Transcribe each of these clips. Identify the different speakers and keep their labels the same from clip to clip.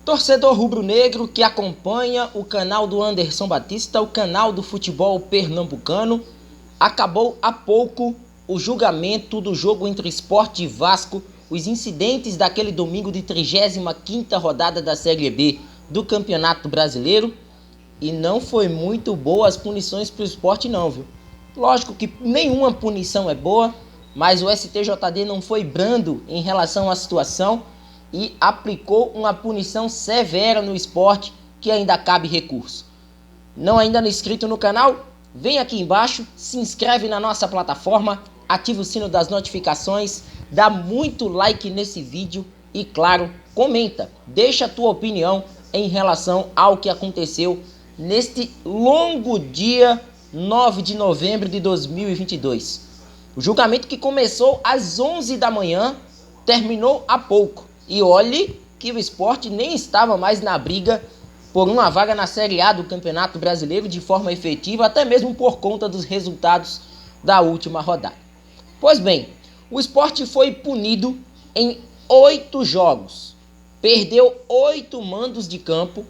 Speaker 1: Torcedor rubro-negro que acompanha o canal do Anderson Batista, o canal do futebol pernambucano, acabou há pouco o julgamento do jogo entre Sport e Vasco, os incidentes daquele domingo de 35ª rodada da Série B do Campeonato Brasileiro, e não foi muito boa as punições para o Sport não, viu? Lógico que nenhuma punição é boa, mas o STJD não foi brando em relação à situação e aplicou uma punição severa no Sport, que ainda cabe recurso. Não ainda inscrito no canal? Vem aqui embaixo, se inscreve na nossa plataforma, ativa o sino das notificações, dá muito like nesse vídeo e, claro, comenta, deixa a tua opinião em relação ao que aconteceu neste longo dia 9 de novembro de 2022. O julgamento que começou às 11 da manhã terminou há pouco. E olhe que o Sport nem estava mais na briga por uma vaga na Série A do Campeonato Brasileiro de forma efetiva, até mesmo por conta dos resultados da última rodada. Pois bem, o Sport foi punido em 8 jogos, perdeu 8 mandos de campo,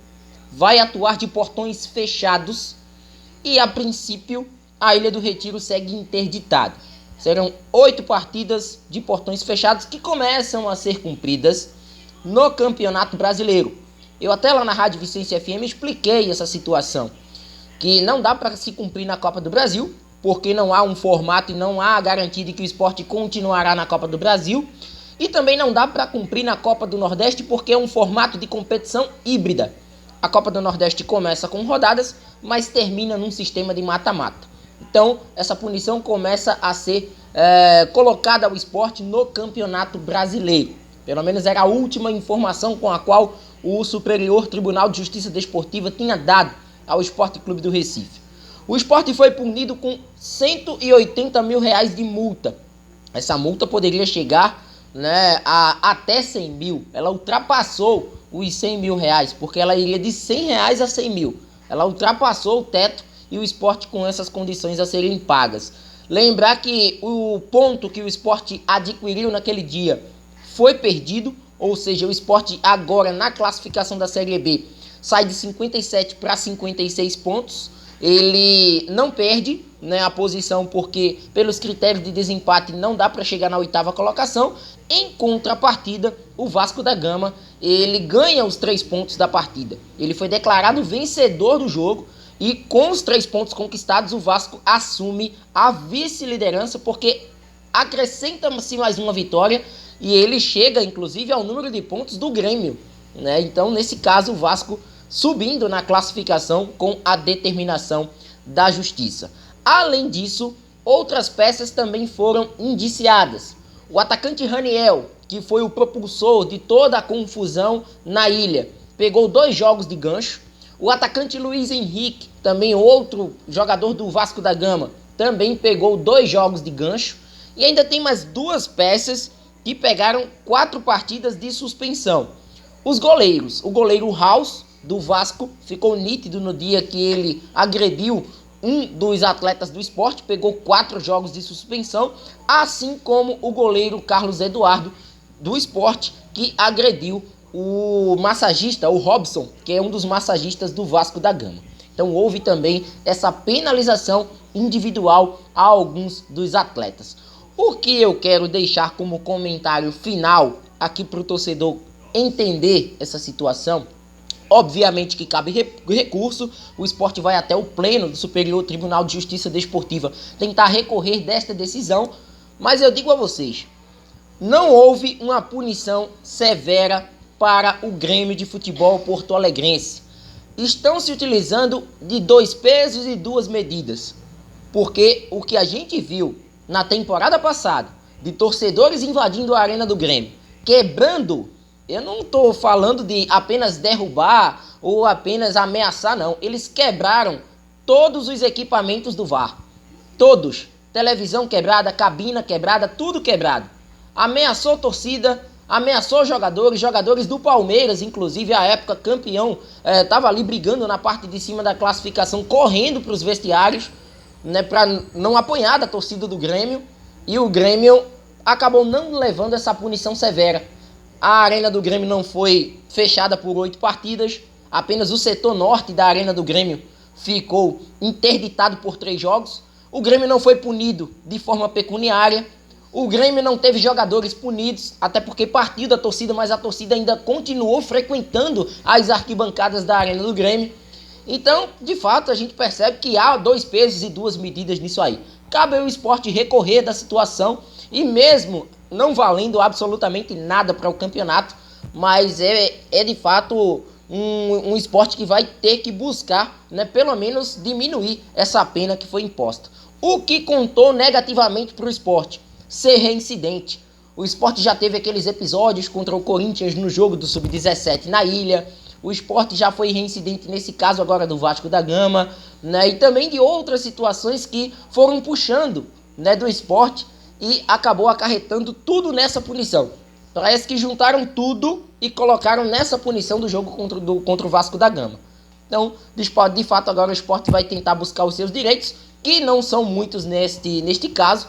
Speaker 1: vai atuar de portões fechados e, a princípio, a Ilha do Retiro segue interditada. Serão 8 partidas de portões fechados que começam a ser cumpridas no Campeonato Brasileiro. Eu até lá na Rádio Vicência FM expliquei essa situação, que não dá para se cumprir na Copa do Brasil, porque não há um formato e não há a garantia de que o Sport continuará na Copa do Brasil, e também não dá para cumprir na Copa do Nordeste, porque é um formato de competição híbrida. A Copa do Nordeste começa com rodadas, mas termina num sistema de mata-mata. Então, essa punição começa a ser colocada ao Sport no Campeonato Brasileiro. Pelo menos era a última informação com a qual o Superior Tribunal de Justiça Desportiva tinha dado ao Sport Clube do Recife. O Sport foi punido com R$180 mil de multa. Essa multa poderia chegar, a até 100 mil. Ela ultrapassou os 100 mil reais, porque ela iria de 100 reais a 100 mil. Ela ultrapassou o teto e o Sport com essas condições a serem pagas. Lembrar que o ponto que o Sport adquiriu naquele dia foi perdido, ou seja, o Sport agora na classificação da Série B sai de 57 para 56 pontos. Ele não perde a posição porque pelos critérios de desempate não dá para chegar na 8ª colocação. Em contrapartida, o Vasco da Gama ele ganha os 3 pontos da partida. Ele foi declarado vencedor do jogo e com os 3 pontos conquistados o Vasco assume a vice-liderança porque acrescenta-se mais uma vitória e ele chega inclusive ao número de pontos do Grêmio. Então nesse caso o Vasco subindo na classificação com a determinação da justiça. Além disso, outras peças também foram indiciadas. O atacante Raniel, que foi o propulsor de toda a confusão na ilha, pegou 2 jogos de gancho. O atacante Luiz Henrique, também outro jogador do Vasco da Gama, também pegou 2 jogos de gancho. E ainda tem mais 2 peças que pegaram 4 partidas de suspensão. Os goleiros, o goleiro House do Vasco ficou nítido no dia que ele agrediu um dos atletas do Sport, pegou 4 jogos de suspensão, assim como o goleiro Carlos Eduardo do Sport, que agrediu o massagista, o Robson, que é um dos massagistas do Vasco da Gama. Então houve também essa penalização individual a alguns dos atletas. O que eu quero deixar como comentário final aqui para o torcedor entender essa situação, obviamente que cabe recurso, o Sport vai até o pleno do Superior Tribunal de Justiça Desportiva tentar recorrer desta decisão, mas eu digo a vocês, não houve uma punição severa para o Grêmio de Futebol porto-alegrense. Estão se utilizando de 2 pesos e 2 medidas, porque o que a gente viu na temporada passada, de torcedores invadindo a arena do Grêmio, quebrando, eu não estou falando de apenas derrubar ou apenas ameaçar, não. Eles quebraram todos os equipamentos do VAR. Todos. Televisão quebrada, cabina quebrada, tudo quebrado. Ameaçou torcida, ameaçou jogadores do Palmeiras, inclusive à época campeão, estava ali brigando na parte de cima da classificação, correndo para os vestiários, para não apanhar da torcida do Grêmio. E o Grêmio acabou não levando essa punição severa. A Arena do Grêmio não foi fechada por 8 partidas, apenas o setor norte da Arena do Grêmio ficou interditado por 3 jogos. O Grêmio não foi punido de forma pecuniária. O Grêmio não teve jogadores punidos, até porque partiu da torcida, mas a torcida ainda continuou frequentando as arquibancadas da Arena do Grêmio. Então, de fato, a gente percebe que há 2 pesos e 2 medidas nisso aí. Cabe ao esporte recorrer da situação e mesmo não valendo absolutamente nada para o campeonato, mas é de fato um esporte que vai ter que buscar, né, pelo menos diminuir essa pena que foi imposta. O que contou negativamente para o esporte? Ser reincidente. O esporte já teve aqueles episódios contra o Corinthians no jogo do Sub-17 na ilha. O esporte já foi reincidente nesse caso agora do Vasco da Gama, né, e também de outras situações que foram puxando, né, do esporte e acabou acarretando tudo nessa punição. Parece que juntaram tudo e colocaram nessa punição do jogo contra o Vasco da Gama. Então, de fato, agora o esporte vai tentar buscar os seus direitos, que não são muitos neste caso,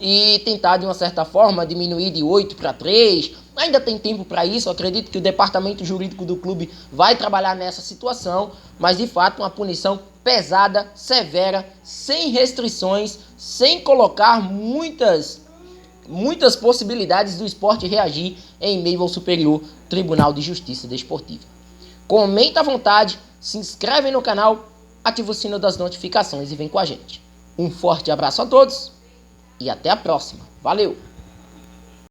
Speaker 1: e tentar, de uma certa forma, diminuir de 8 para 3. Ainda tem tempo para isso, eu acredito que o departamento jurídico do clube vai trabalhar nessa situação, mas, de fato, uma punição pesada, severa, sem restrições, sem colocar muitas possibilidades do esporte reagir em meio ao Superior Tribunal de Justiça Desportiva. Comenta à vontade, se inscreve no canal, ativa o sino das notificações e vem com a gente. Um forte abraço a todos e até a próxima. Valeu!